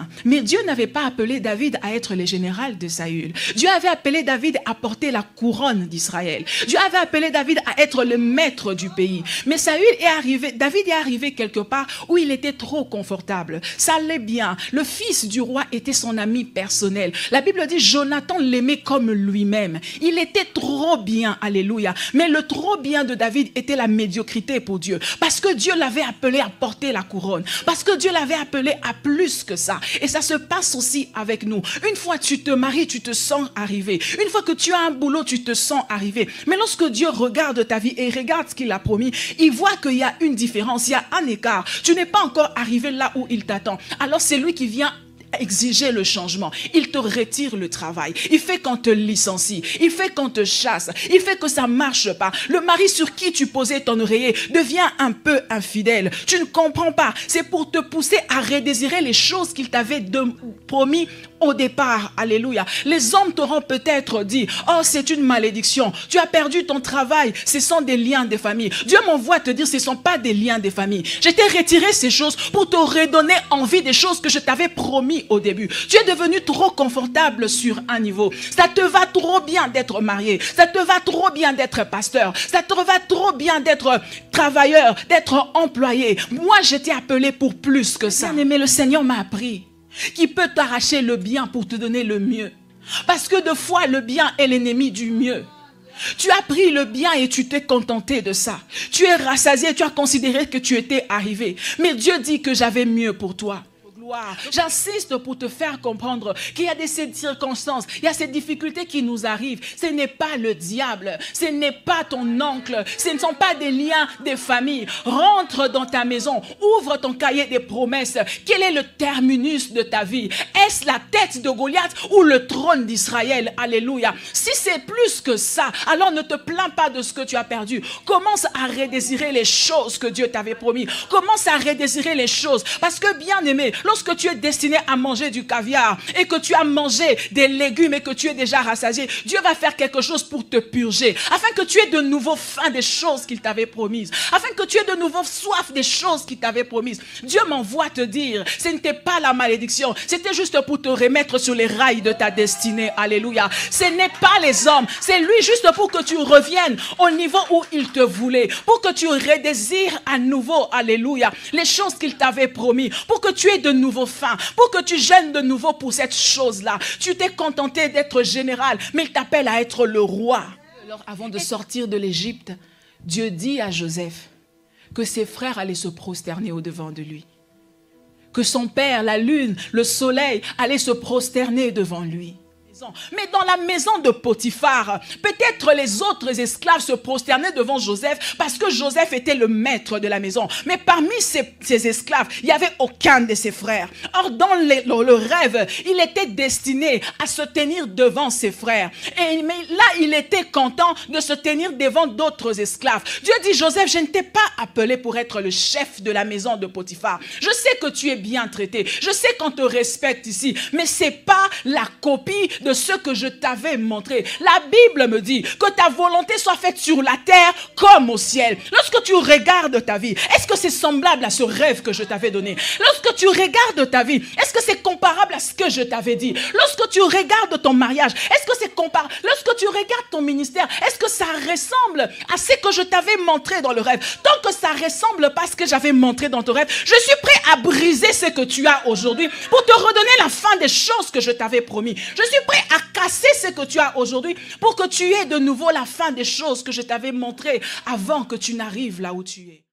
bien. Mais Dieu n'avait pas appelé David à être le général de Saül. Dieu avait appelé David à porter la couronne d'Israël. Dieu avait appelé David à être le maître du pays. Mais David est arrivé quelque part où il était trop confortable. Ça allait bien. Le fils du roi était son ami personnel. La Bible dit Jonathan l'aimait comme lui-même. Il était trop bien, alléluia. Mais le trop bien de David était la médiocrité pour Dieu. Parce que Dieu l'avait appelé à porter la couronne. Parce que Dieu l'avait appelé à plus que ça. Et ça se passe aussi avec nous. Une fois tu te maries, tu te sens arrivé. Une fois que tu as un boulot, tu te sens arrivé. Mais lorsque Dieu regarde ta vie et regarde ce qu'il a promis, il voit qu'il y a une différence, il y a un écart. Tu n'es pas encore arrivé là où il t'attend. Alors c'est lui qui vient exiger le changement. Il te retire le travail. Il fait qu'on te licencie. Il fait qu'on te chasse. Il fait que ça marche pas. Le mari sur qui tu posais ton oreiller devient un peu infidèle. Tu ne comprends pas. C'est pour te pousser à redésirer les choses qu'il t'avait promis au départ. Alléluia. Les hommes t'auront peut-être dit, oh, c'est une malédiction. Tu as perdu ton travail. Ce sont des liens de famille. Dieu m'envoie te dire, ce ne sont pas des liens de famille. Je t'ai retiré ces choses pour te redonner envie des choses que je t'avais promis au début. Tu es devenu trop confortable sur un niveau. Ça te va trop bien d'être marié. Ça te va trop bien d'être pasteur. Ça te va trop bien d'être travailleur, d'être employé. Moi, je t'ai appelé pour plus que ça. Mais le Seigneur m'a appris qu'il peut t'arracher le bien pour te donner le mieux. Parce que de fois, le bien est l'ennemi du mieux. Tu as pris le bien et tu t'es contenté de ça. Tu es rassasié, tu as considéré que tu étais arrivé. Mais Dieu dit que j'avais mieux pour toi. J'insiste pour te faire comprendre qu'il y a ces circonstances, il y a ces difficultés qui nous arrivent. Ce n'est pas le diable, ce n'est pas ton oncle, ce ne sont pas des liens des familles. Rentre dans ta maison, ouvre ton cahier des promesses. Quel est le terminus de ta vie? Est-ce la tête de Goliath ou le trône d'Israël? Alléluia. Si c'est plus que ça, alors ne te plains pas de ce que tu as perdu. Commence à redésirer les choses que Dieu t'avait promis. Commence à redésirer les choses. Parce que bien aimé, lorsque tu es destiné à manger du caviar et que tu as mangé des légumes et que tu es déjà rassasié, Dieu va faire quelque chose pour te purger, afin que tu aies de nouveau faim des choses qu'il t'avait promises, afin que tu aies de nouveau soif des choses qu'il t'avait promises. Dieu m'envoie te dire, ce n'était pas la malédiction, c'était juste pour te remettre sur les rails de ta destinée. Alléluia. Ce n'est pas les hommes, c'est lui juste pour que tu reviennes au niveau où il te voulait, pour que tu redésires à nouveau, alléluia, les choses qu'il t'avait promis, pour que tu aies de nouveau faim, pour que tu gênes de nouveau pour cette chose-là. Tu t'es contenté d'être général, mais il t'appelle à être le roi. Alors, avant de sortir de l'Égypte, Dieu dit à Joseph que ses frères allaient se prosterner au-devant de lui. Que son père, la lune, le soleil, allaient se prosterner devant lui. Mais dans la maison de Potiphar, peut-être les autres esclaves se prosternaient devant Joseph parce que Joseph était le maître de la maison. Mais parmi ces esclaves, il n'y avait aucun de ses frères. Or, dans le rêve, il était destiné à se tenir devant ses frères. Mais là, il était content de se tenir devant d'autres esclaves. Dieu dit, Joseph, je ne t'ai pas appelé pour être le chef de la maison de Potiphar. Je sais que tu es bien traité. Je sais qu'on te respecte ici. Mais ce n'est pas la copie de ce que je t'avais montré. La Bible me dit que ta volonté soit faite sur la terre comme au ciel. Lorsque tu regardes ta vie, est-ce que c'est semblable à ce rêve que je t'avais donné? Lorsque tu regardes ta vie, est-ce que c'est comparable à ce que je t'avais dit? Lorsque tu regardes ton mariage, est-ce que c'est comparable? Lorsque tu regardes ton ministère, est-ce que ça ressemble à ce que je t'avais montré dans le rêve? Tant que ça ressemble pas à ce que j'avais montré dans ton rêve, je suis prêt à briser ce que tu as aujourd'hui pour te redonner la fin des choses que je t'avais promis. Je suis prêt à casser ce que tu as aujourd'hui pour que tu aies de nouveau la fin des choses que je t'avais montrées avant que tu n'arrives là où tu es.